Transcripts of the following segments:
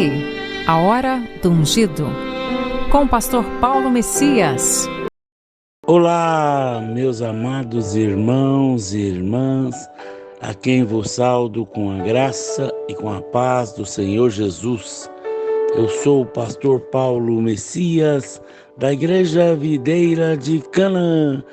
aí, a hora do ungido, com o pastor Paulo Messias. Olá, meus amados irmãos e irmãs, a quem vos saúdo com a graça e com a paz do Senhor Jesus. Eu sou o pastor Paulo Messias, da Igreja Videira de Canaã,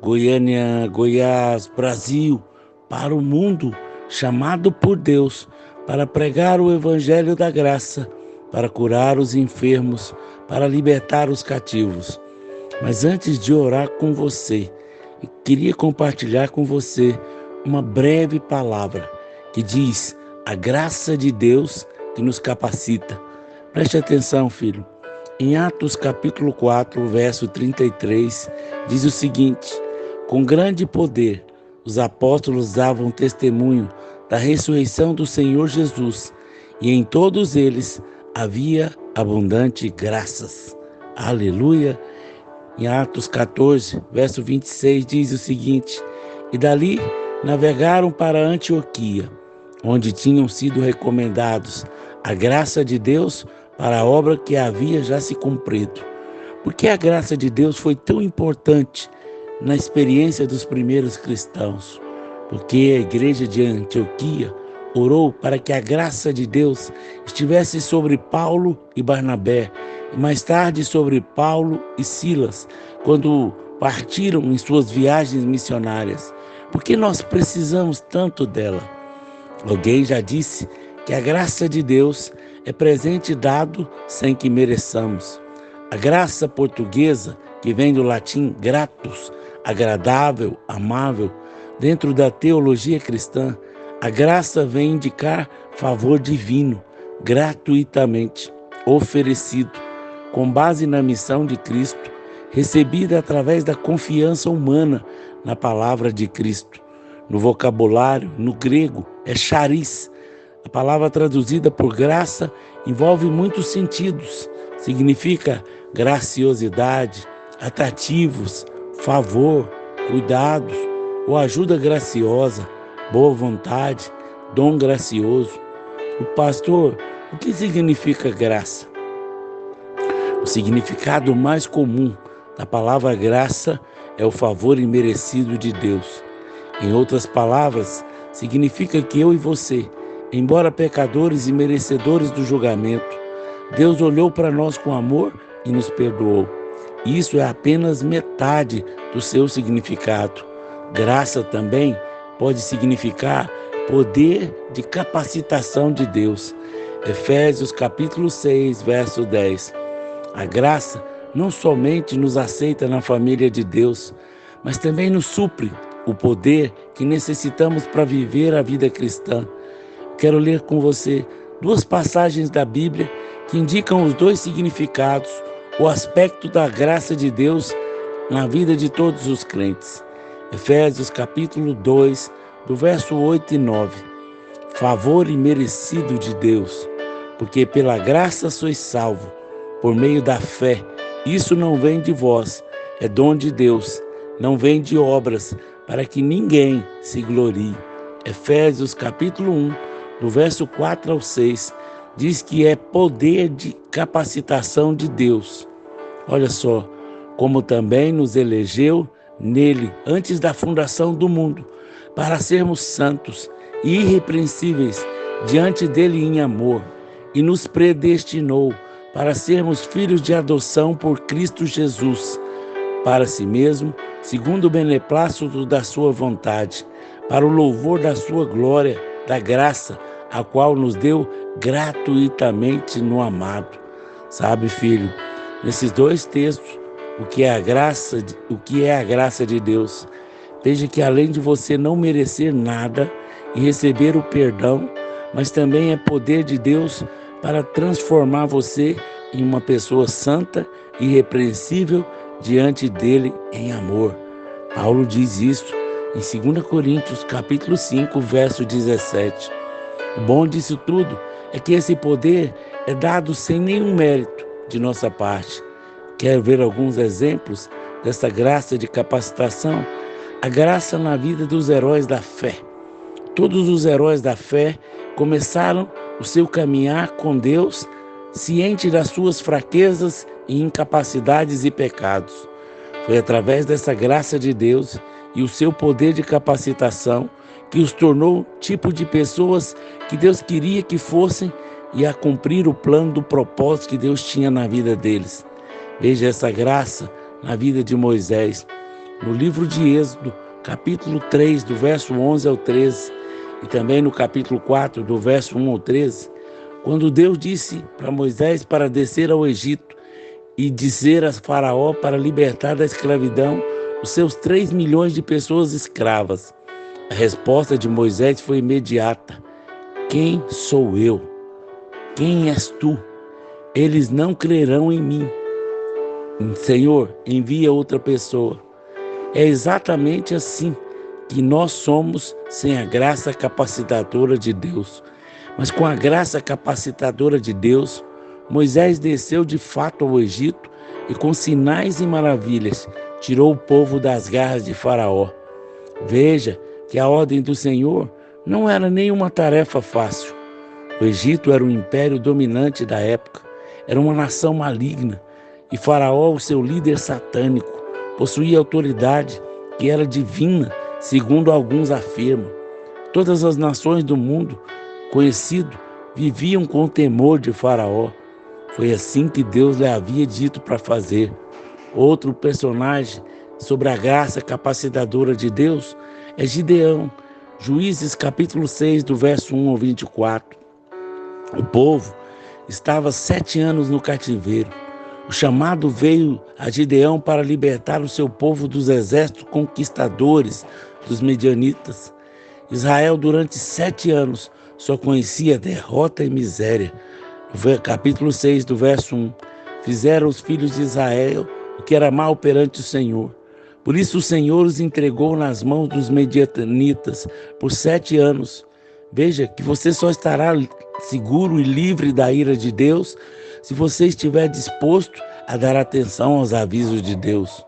Goiânia, Goiás, Brasil, para o mundo, chamado por Deus para pregar o Evangelho da graça, para curar os enfermos, para libertar os cativos. Mas antes de orar com você, eu queria compartilhar com você uma breve palavra que diz: a graça de Deus que nos capacita. Preste atenção, filho. Em Atos capítulo 4, verso 33, diz o seguinte: com grande poder, os apóstolos davam testemunho da ressurreição do Senhor Jesus, e em todos eles havia abundante graças. Aleluia! Em Atos 14, verso 26, diz o seguinte: e dali navegaram para Antioquia, onde tinham sido recomendados a graça de Deus para a obra que havia já se cumprido. Por que a graça de Deus foi tão importante na experiência dos primeiros cristãos? Porque a igreja de Antioquia orou para que a graça de Deus estivesse sobre Paulo e Barnabé, e mais tarde sobre Paulo e Silas, quando partiram em suas viagens missionárias. Porque nós precisamos tanto dela. Alguém já disse que a graça de Deus é presente dado sem que mereçamos. A graça portuguesa, que vem do latim gratus, agradável, amável, dentro da teologia cristã, a graça vem indicar favor divino, gratuitamente oferecido, com base na missão de Cristo, recebida através da confiança humana na palavra de Cristo. No vocabulário, no grego, é charis. A palavra traduzida por graça envolve muitos sentidos. Significa graciosidade, atrativos, favor, cuidados, ou ajuda graciosa, boa vontade, dom gracioso. O pastor, o que significa graça? O significado mais comum da palavra graça é o favor imerecido de Deus. Em outras palavras, significa que eu e você, embora pecadores e merecedores do julgamento, Deus olhou para nós com amor e nos perdoou. Isso é apenas metade do seu significado. Graça também pode significar poder de capacitação de Deus. Efésios capítulo 6, verso 10. A graça não somente nos aceita na família de Deus, mas também nos supre o poder que necessitamos para viver a vida cristã. Quero ler com você duas passagens da Bíblia que indicam os dois significados, o aspecto da graça de Deus na vida de todos os crentes. Efésios capítulo 2, do verso 8 e 9. Favor imerecido de Deus, porque pela graça sois salvos, por meio da fé. Isso não vem de vós, é dom de Deus, não vem de obras, para que ninguém se glorie. Efésios capítulo 1, do verso 4 ao 6, diz que é poder de capacitação de Deus. Olha só, como também nos elegeu nele antes da fundação do mundo, para sermos santos e irrepreensíveis diante dele em amor, e nos predestinou para sermos filhos de adoção por Cristo Jesus, para si mesmo, segundo o beneplácito da sua vontade, para o louvor da sua glória, da graça, a qual nos deu gratuitamente no amado. Sabe, filho, nesses dois textos, o que é a graça de Deus? Veja que além de você não merecer nada e receber o perdão, mas também é poder de Deus para transformar você em uma pessoa santa e irrepreensível diante dele em amor. Paulo diz isso em 2 Coríntios capítulo 5, verso 17. O bom disso tudo é que esse poder é dado sem nenhum mérito de nossa parte. Quer ver alguns exemplos dessa graça de capacitação? A graça na vida dos heróis da fé. Todos os heróis da fé começaram o seu caminhar com Deus, ciente das suas fraquezas e incapacidades e pecados. Foi através dessa graça de Deus e o seu poder de capacitação que os tornou tipo de pessoas que Deus queria que fossem e a cumprir o plano do propósito que Deus tinha na vida deles. Veja essa graça na vida de Moisés. No livro de Êxodo, capítulo 3, do verso 11 ao 13, e também no capítulo 4, do verso 1 ao 13, quando Deus disse para Moisés para descer ao Egito e dizer a Faraó para libertar da escravidão os seus 3 milhões de pessoas escravas. A resposta de Moisés foi imediata: quem sou eu? Quem és tu? Eles não crerão em mim. Senhor, envia outra pessoa. É exatamente assim que nós somos sem a graça capacitadora de Deus. Mas com a graça capacitadora de Deus, Moisés desceu de fato ao Egito e com sinais e maravilhas tirou o povo das garras de Faraó. Veja que a ordem do Senhor não era nenhuma tarefa fácil. O Egito era o império dominante da época, era uma nação maligna, e Faraó, o seu líder satânico, possuía autoridade que era divina, segundo alguns afirmam. Todas as nações do mundo conhecido viviam com o temor de Faraó. Foi assim que Deus lhe havia dito para fazer. Outro personagem sobre a graça capacitadora de Deus é Gideão. Juízes capítulo 6, do verso 1 ao 24. O povo estava 7 anos no cativeiro. O chamado veio a Gideão para libertar o seu povo dos exércitos conquistadores dos medianitas. Israel, durante 7 anos, só conhecia derrota e miséria. No capítulo 6, do verso 1, fizeram os filhos de Israel o que era mal perante o Senhor. Por isso o Senhor os entregou nas mãos dos medianitas por 7 anos. Veja que você só estará seguro e livre da ira de Deus se você estiver disposto a dar atenção aos avisos de Deus.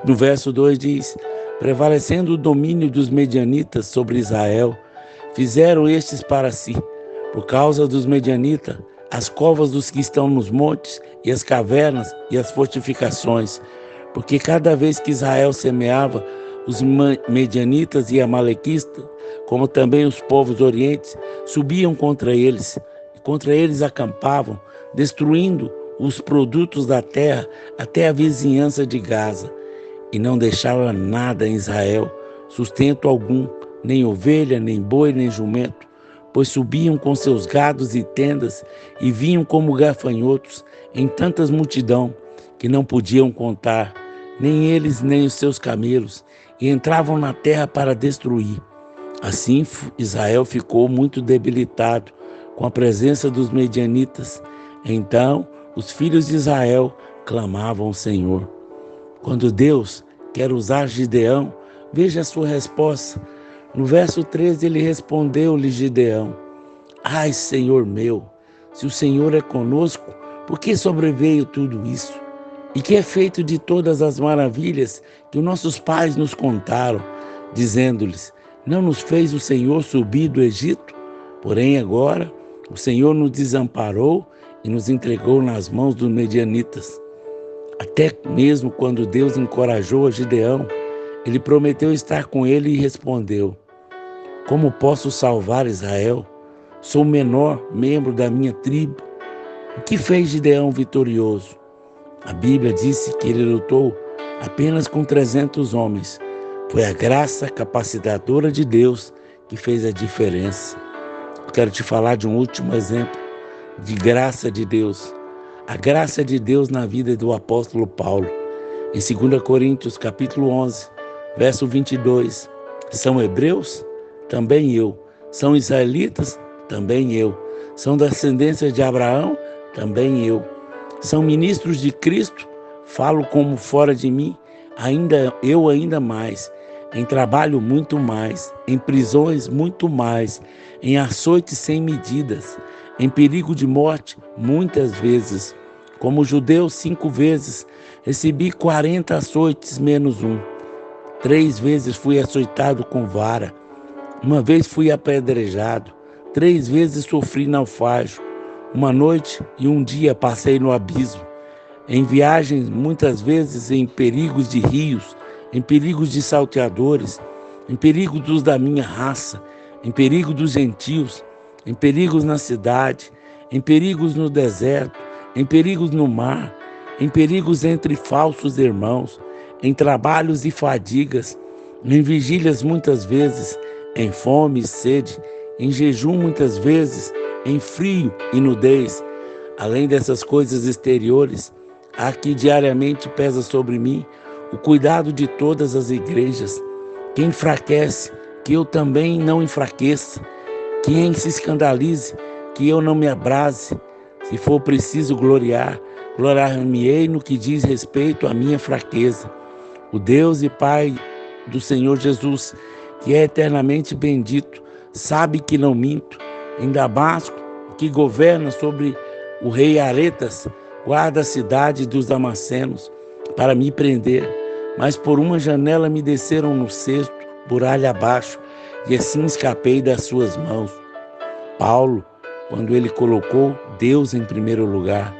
No verso 2 diz: prevalecendo o domínio dos medianitas sobre Israel, fizeram estes para si, por causa dos medianitas, as covas dos que estão nos montes, e as cavernas e as fortificações, porque cada vez que Israel semeava, os medianitas e amalequistas, como também os povos orientes, subiam contra eles acampavam, destruindo os produtos da terra até a vizinhança de Gaza, e não deixaram nada em Israel, sustento algum, nem ovelha, nem boi, nem jumento, pois subiam com seus gados e tendas e vinham como gafanhotos em tantas multidão que não podiam contar, nem eles nem os seus camelos, e entravam na terra para destruir. Assim Israel ficou muito debilitado com a presença dos medianitas. Então os filhos de Israel clamavam ao Senhor. Quando Deus quer usar Gideão, veja a sua resposta. No verso 13 ele respondeu-lhe Gideão: ai, Senhor meu, se o Senhor é conosco, por que sobreveio tudo isso? E que é feito de todas as maravilhas que os nossos pais nos contaram, dizendo-lhes: não nos fez o Senhor subir do Egito? Porém agora o Senhor nos desamparou e nos entregou nas mãos dos medianitas. Até mesmo quando Deus encorajou a Gideão, ele prometeu estar com ele e respondeu: como posso salvar Israel? Sou o menor membro da minha tribo. O que fez Gideão vitorioso? A Bíblia disse que ele lutou apenas com 300 homens. Foi a graça capacitadora de Deus que fez a diferença. Eu quero te falar de um último exemplo de graça de Deus. A graça de Deus na vida do apóstolo Paulo. Em 2 Coríntios capítulo 11, verso 22. São hebreus? Também eu. São israelitas? Também eu. São descendência de Abraão? Também eu. São ministros de Cristo? Falo como fora de mim? Ainda mais. Em trabalho muito mais, em prisões muito mais, em açoites sem medidas, em perigo de morte muitas vezes. Como judeu 5 vezes, recebi 40 açoites menos 1. 3 vezes fui açoitado com vara, 1 vez fui apedrejado, 3 vezes sofri naufrágio. Uma noite e um dia passei no abismo. Em viagens, muitas vezes em perigos de rios, em perigos de salteadores, em perigo dos da minha raça, em perigo dos gentios, em perigos na cidade, em perigos no deserto, em perigos no mar, em perigos entre falsos irmãos, em trabalhos e fadigas, em vigílias muitas vezes, em fome e sede, em jejum muitas vezes, em frio e nudez. Além dessas coisas exteriores, há que diariamente pesa sobre mim o cuidado de todas as igrejas. Quem enfraquece, que eu também não enfraqueça. Quem se escandalize, que eu não me abrase. Se for preciso gloriar-me-ei no que diz respeito à minha fraqueza. O Deus e Pai do Senhor Jesus, que é eternamente bendito, sabe que não minto. Em Damasco, que governa sobre o rei Aretas, guarda a cidade dos Damascenos para me prender. Mas por uma janela me desceram no cesto, muralha abaixo, e assim escapei das suas mãos. Paulo, quando ele colocou Deus em primeiro lugar,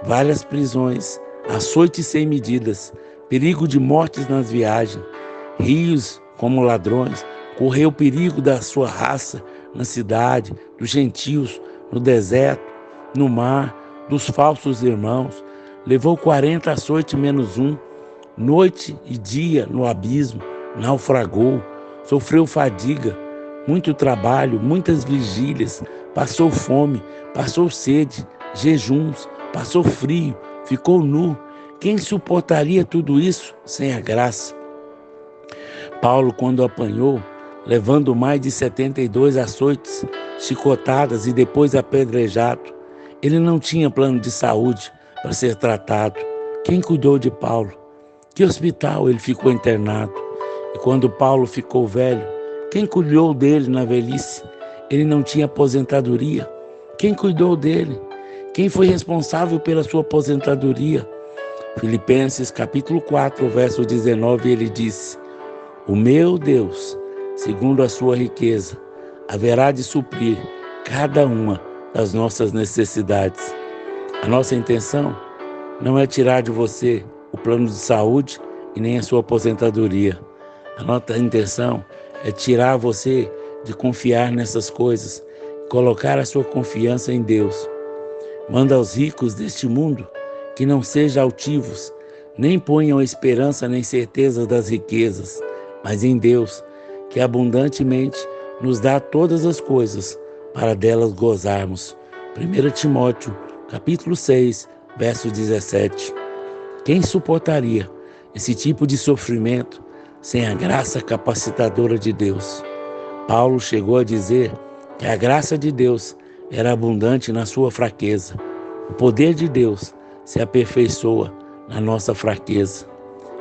várias prisões, açoites sem medidas, perigo de mortes nas viagens, rios como ladrões, correu o perigo da sua raça na cidade, dos gentios, no deserto, no mar, dos falsos irmãos. Levou 40 açoites menos um, noite e dia no abismo, naufragou, sofreu fadiga, muito trabalho, muitas vigílias, passou fome, passou sede, jejuns, passou frio, ficou nu. Quem suportaria tudo isso sem a graça? Paulo, quando apanhou, levando mais de 72 açoites, chicotadas e depois apedrejado, ele não tinha plano de saúde para ser tratado. Quem cuidou de Paulo? Que hospital ele ficou internado? E quando Paulo ficou velho, quem cuidou dele na velhice? Ele não tinha aposentadoria. Quem cuidou dele? Quem foi responsável pela sua aposentadoria? Filipenses capítulo 4, verso 19, ele disse: o meu Deus, segundo a sua riqueza, haverá de suprir cada uma das nossas necessidades. A nossa intenção não é tirar de você o plano de saúde e nem a sua aposentadoria. A nossa intenção é tirar você de confiar nessas coisas, colocar a sua confiança em Deus. Manda aos ricos deste mundo que não sejam altivos, nem ponham esperança nem certeza das riquezas, mas em Deus, que abundantemente nos dá todas as coisas para delas gozarmos. 1 Timóteo, capítulo 6, verso 17. Quem suportaria esse tipo de sofrimento sem a graça capacitadora de Deus? Paulo chegou a dizer que a graça de Deus era abundante na sua fraqueza. O poder de Deus se aperfeiçoa na nossa fraqueza.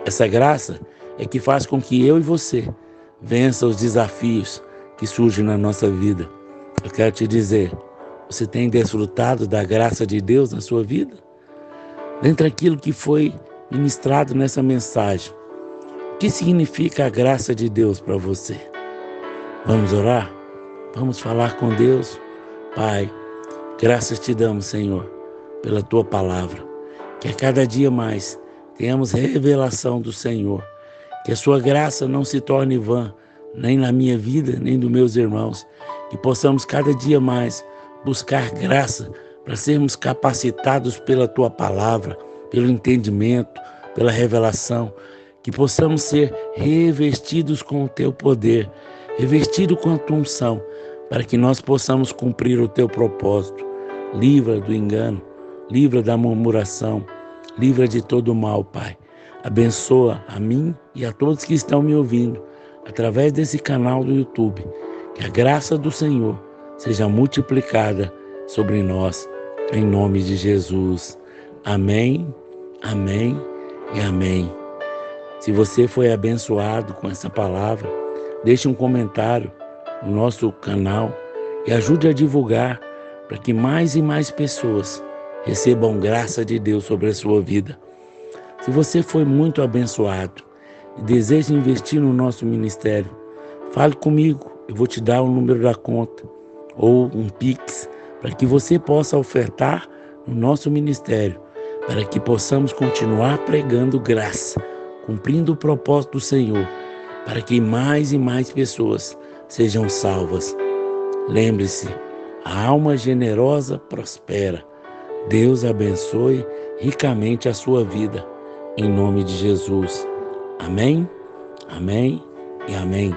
Essa graça é que faz com que eu e você vença os desafios que surgem na nossa vida. Eu quero te dizer, você tem desfrutado da graça de Deus na sua vida? Dentre aquilo que foi ministrado nessa mensagem, o que significa a graça de Deus para você? Vamos orar? Vamos falar com Deus? Pai, graças te damos, Senhor, pela Tua palavra. Que a cada dia mais tenhamos revelação do Senhor. Que a Sua graça não se torne vã, nem na minha vida, nem dos meus irmãos. Que possamos cada dia mais buscar graça para sermos capacitados pela Tua palavra, pelo entendimento, pela revelação. Que possamos ser revestidos com o Teu poder, revestidos com a Tua unção, para que nós possamos cumprir o Teu propósito. Livra do engano, livra da murmuração, livra de todo o mal, Pai. Abençoa a mim e a todos que estão me ouvindo através desse canal do YouTube. Que a graça do Senhor seja multiplicada sobre nós, em nome de Jesus. Amém, amém e amém. Se você foi abençoado com essa palavra, deixe um comentário no nosso canal e ajude a divulgar para que mais e mais pessoas recebam graça de Deus sobre a sua vida. Se você foi muito abençoado e deseja investir no nosso ministério, fale comigo, eu vou te dar o número da conta. ou um Pix, para que você possa ofertar no nosso ministério, para que possamos continuar pregando graça, cumprindo o propósito do Senhor, para que mais e mais pessoas sejam salvas. Lembre-se, a alma generosa prospera. Deus abençoe ricamente a sua vida. Em nome de Jesus. Amém, amém e amém.